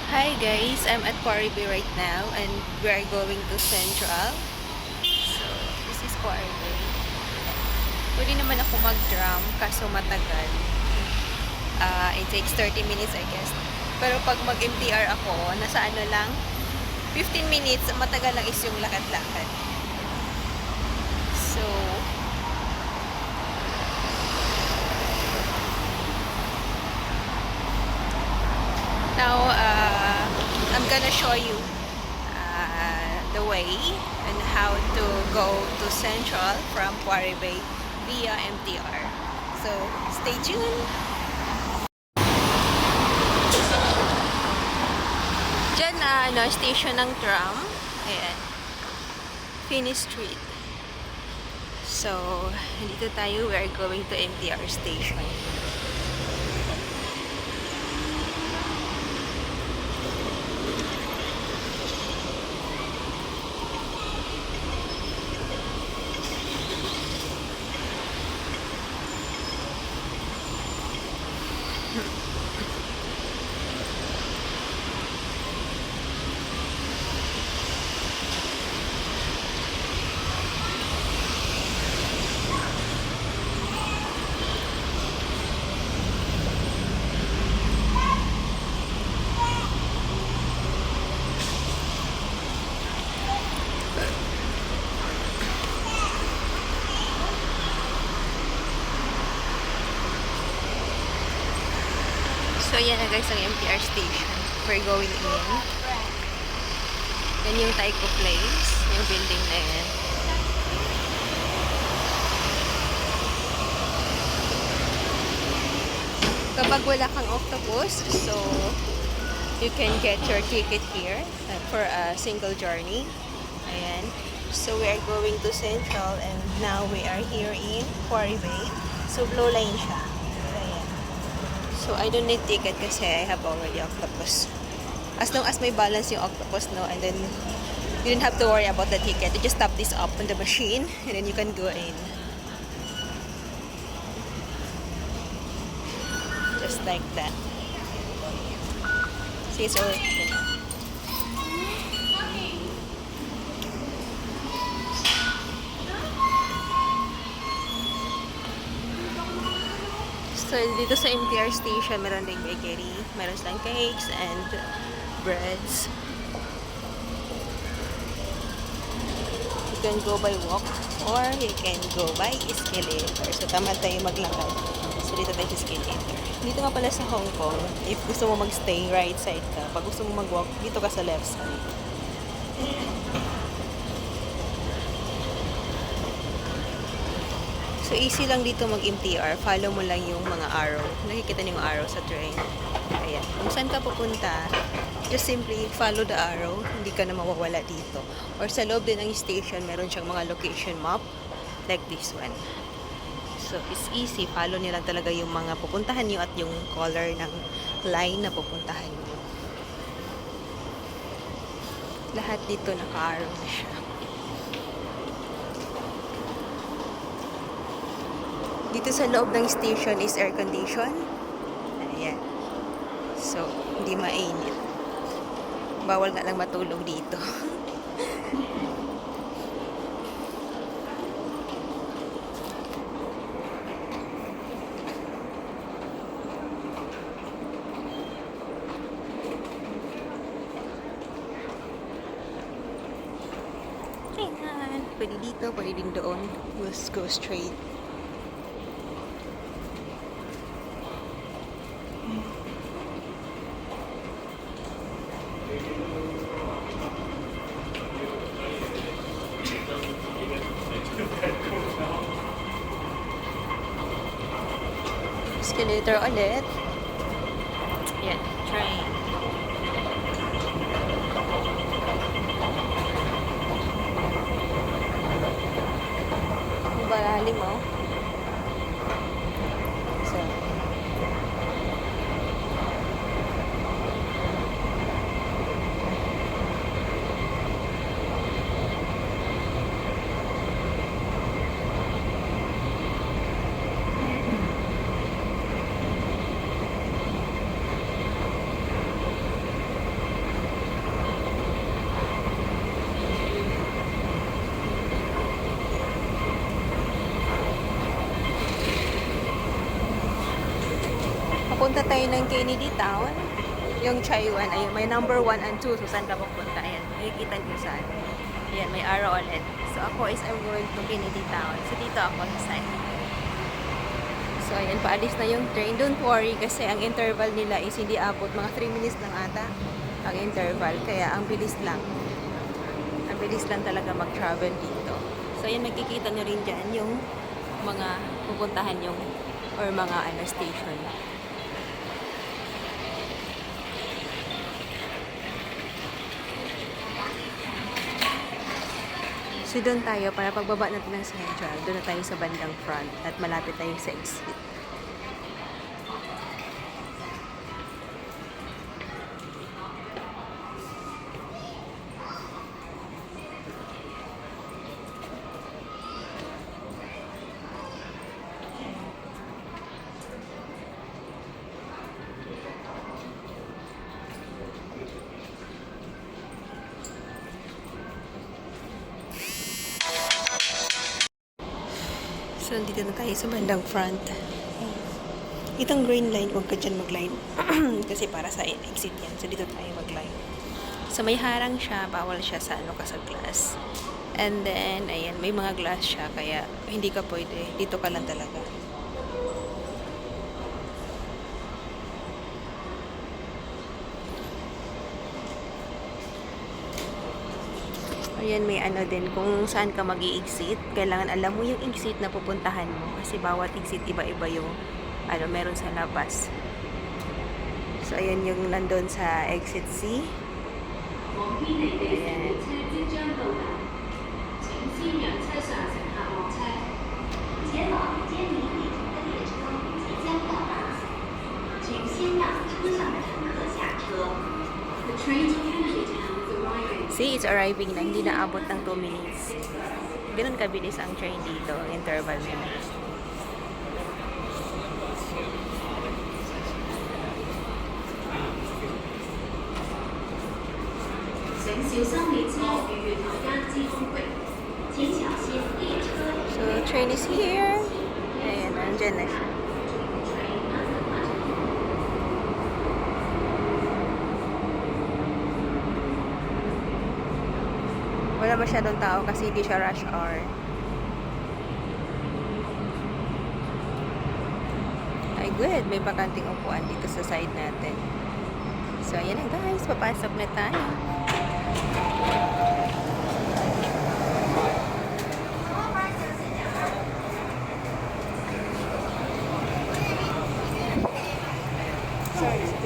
Hi guys, I'm at Quarry Bay right now and we are going to Central. So, this is Quarry Bay. Pwede naman ako mag-drum kaso matagal. It takes 30 minutes I guess. Pero pag mag-MTR ako, nasa ano lang, 15 minutes, matagal lang is yung lakad-lakad. So, now, I'm gonna show you the way and how to go to Central from Quarry Bay via MTR. So, stay tuned! Diyan na station ng tram. Ayan. Finney Street. So, dito tayo. We are going to MTR station. So, yan na guys ang MTR station. We're going in. Yan yung Taiko Place. Yung building na yan. Kapag wala kang octopus, so you can get your ticket here for a single journey. Ayan. So, we are going to Central and now we are here in Quarry Bay. So, blue line siya. Ayan. So, I don't need ticket kasi I have already octopus. As long as may balance yung octopus, no, and then you don't have to worry about the ticket. You just tap this up on the machine and then you can go in. Just like that. See, so, so, dito sa MTR station, meron ding bakery, meron silang cakes and breads. You can go by walk or you can go by escalator. So, tama tayo maglakad. So, dito tayo sa escalator. Dito nga pala sa Hong Kong, if gusto mo magstay, right side ka. Pag gusto mo mag-walk, dito ka sa left side. So, easy lang dito mag-MTR. Follow mo lang yung mga arrow. Nakikita niyo yung arrow sa train. Ayan. Kung saan ka pupunta, just simply follow the arrow. Hindi ka na mawawala dito. Or sa loob din ng station, meron siyang mga location map. Like this one. So, it's easy. Follow niyo lang talaga yung mga pupuntahan niyo at yung color ng line na pupuntahan niyo. Lahat dito naka-arrow na siya. Dito sa loob ng station is air condition. Ayan. So, hindi mainit. Bawal nga lang matulog dito. Ayan. Pwede dito, pwede din doon. Let's go straight. Escalator ulit. Yan, train. Malalim mo. So, tayo ng Kennedy Town. Yung Chaiwan, ayun, may number 1 and 2. So, saan ka pupunta? Ayan, makikita niyo saan. Ayan, may arrow ulit. So, ako is I'm going to Kennedy Town. So, dito ako sa side. So, ayan, paalis na yung train. Don't worry kasi ang interval nila is hindi abot. Mga 3 minutes lang ata ang interval. Kaya, ang bilis lang. Ang bilis lang talaga mag-travel dito. So, ayan, makikita nyo rin dyan yung mga pupuntahan yung or mga station. So, doon tayo, para pagbaba natin ng Central, doon na tayo sa bandang front at malapit tayo sa exit. So, nandito na tayo sa bandang front. Itong green line, huwag ka dyan mag-line. Kasi para sa exit yan. So, dito tayo mag-line. So, may harang siya. Bawal siya sa sa glass. And then, ayan, may mga glass siya. Kaya, hindi ka pwede. Dito ka lang talaga. Ayan, may din kung saan ka mag-i-exit. Kailangan alam mo yung exit na pupuntahan mo. Kasi bawat exit, iba-iba yung meron sa labas. So, ayan yung nandun sa exit C. Ayan. See, it's arriving na. Hindi naabot ng 2 minutes. Ganun kabilis ang train dito, ang interval nila. So, train is here. Ayan, nandyan na siya. Wala masyadong tao kasi hindi siya rush hour. Ay, good. May bakanting upuan dito sa side natin. So, ayan na guys. Papasok na tayo. Sorry.